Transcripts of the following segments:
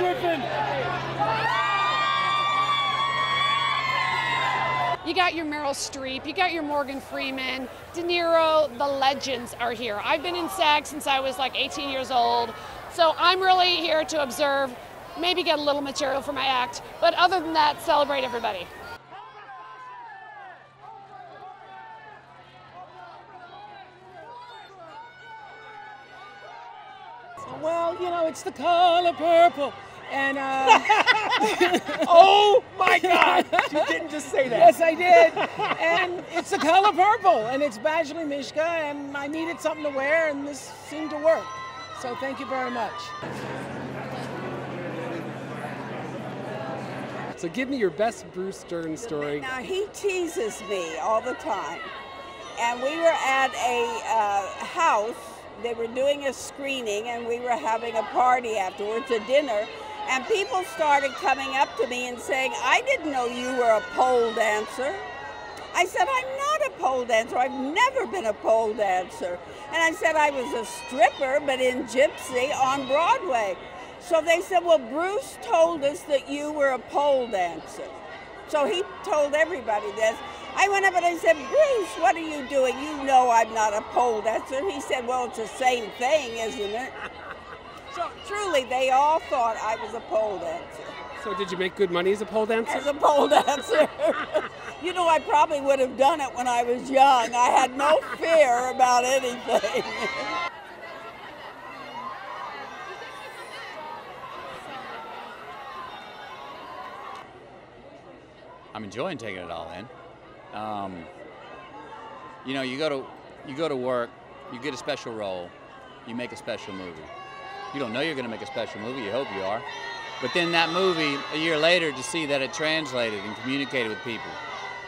Griffin. You got your Meryl Streep, you got your Morgan Freeman, De Niro, the legends are here. I've been in SAG since I was like 18 years old, so I'm really here to observe, maybe get a little material for my act, but other than that, celebrate everybody. Well, you know, it's the color purple. And oh my God! You didn't just say that. Yes, I did. And it's the color purple, and it's Badgley Mishka, and I needed something to wear, and this seemed to work. So thank you very much. So give me your best Bruce Dern story. Now, he teases me all the time. And we were at a house. They were doing a screening, and we were having a party afterwards, a dinner. And people started coming up to me and saying, I didn't know you were a pole dancer. I said, I'm not a pole dancer. I've never been a pole dancer. And I said, I was a stripper, but in Gypsy on Broadway. So they said, well, Bruce told us that you were a pole dancer. So he told everybody this. I went up and I said, Bruce, what are you doing? You know I'm not a pole dancer. And he said, well, it's the same thing, isn't it? So truly, they all thought I was a pole dancer. So did you make good money as a pole dancer? As a pole dancer. You know, I probably would have done it when I was young. I had no fear about anything. I'm enjoying taking it all in. You know, you go to work, you get a special role, you make a special movie. You don't know you're going to make a special movie, you hope you are. But then that movie, a year later, to see that it translated and communicated with people,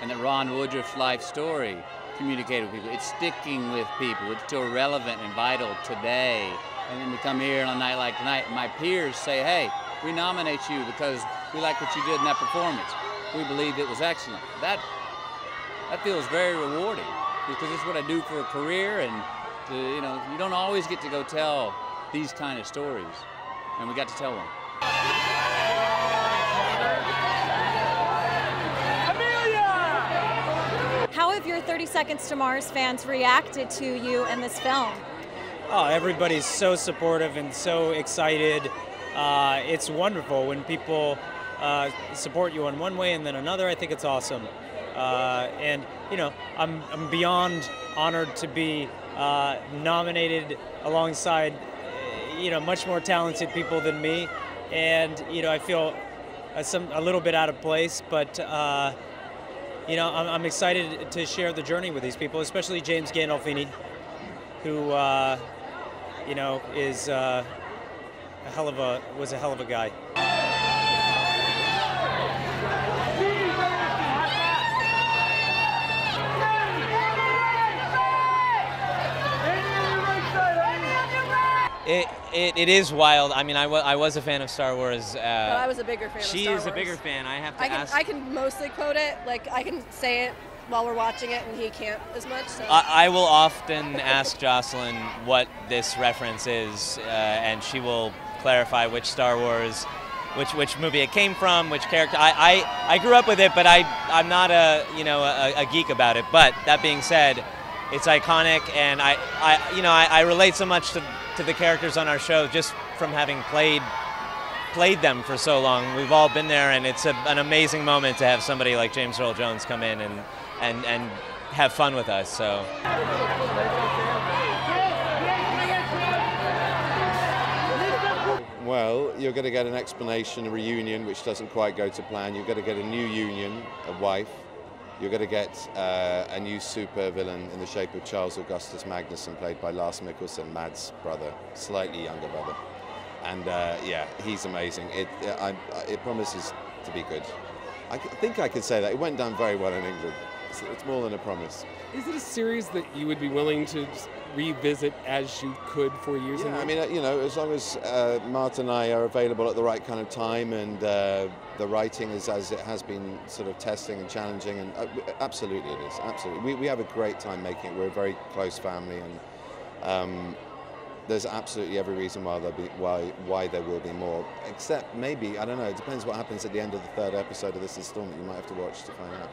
and that Ron Woodruff's life story communicated with people. It's sticking with people. It's still relevant and vital today. And then to come here on a night like tonight, my peers say, hey, we nominate you because we like what you did in that performance. We believe it was excellent. That feels very rewarding because it's what I do for a career, and you know, you don't always get to go tell these kind of stories, and we got to tell them. How have your 30 Seconds to Mars fans reacted to you in this film? Oh, everybody's so supportive and so excited. It's wonderful when people support you in one way and then another. I think it's awesome. And, you know, I'm beyond honored to be nominated alongside, you know, much more talented people than me. And, you know, I feel a little bit out of place, but, you know, I'm excited to share the journey with these people, especially James Gandolfini, who, you know, is was a hell of a guy. It is wild. I mean, I was a fan of Star Wars. But I was a bigger fan of Star Wars. She is a bigger fan. I have to ask. I can mostly quote it. Like, I can say it while we're watching it, and he can't as much. So. I will often ask Jocelyn what this reference is, and she will clarify which Star Wars, which movie it came from, which character. I grew up with it, but I'm not a geek about it. But that being said, it's iconic, and I relate so much to the characters on our show just from having played them for so long. We've all been there, and it's an amazing moment to have somebody like James Earl Jones come in and have fun with us. So. Well, you're going to get an explanation, a reunion, which doesn't quite go to plan. You're going to get a new union, a wife. You're going to get a new super villain in the shape of Charles Augustus Magnuson, played by Lars Mikkelsen, Mads' brother, slightly younger brother. And yeah, he's amazing. It promises to be good. I think I could say that. It went down very well in England. It's more than a promise. Is it a series that you would be willing to revisit as you could for years? Yeah, I mean, you know, as long as Martin and I are available at the right kind of time, and the writing is as it has been sort of testing and challenging, and absolutely it is, absolutely. We have a great time making it. We're a very close family, and there's absolutely every reason why there will be more. Except maybe, I don't know, it depends what happens at the end of the 3rd episode of this installment. You might have to watch to find out.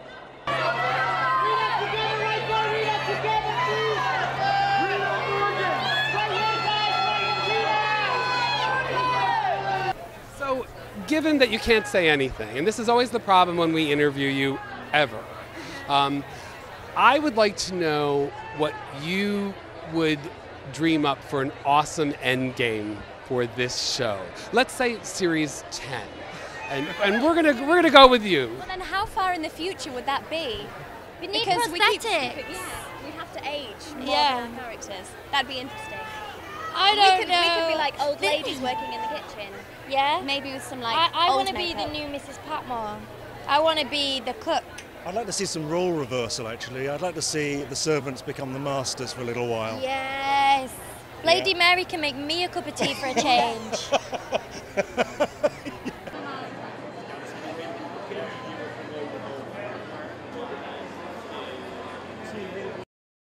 So, given that you can't say anything, and this is always the problem when we interview you ever, I would like to know what you would dream up for an awesome end game for this show. Let's say series 10, and we're gonna go with you. Well, then how far in the future would that be? We need Because prosthetics. we'd have to age more Yeah. than the characters. That'd be interesting. I don't We could be like old ladies working in the kitchen. Yeah? Maybe with some like I old want to be the makeup. new Mrs. Patmore. I want to be the cook. I'd like to see some role reversal, actually. I'd like to see the servants become the masters for a little while. Yes. Lady Mary can make me a cup of tea for a change.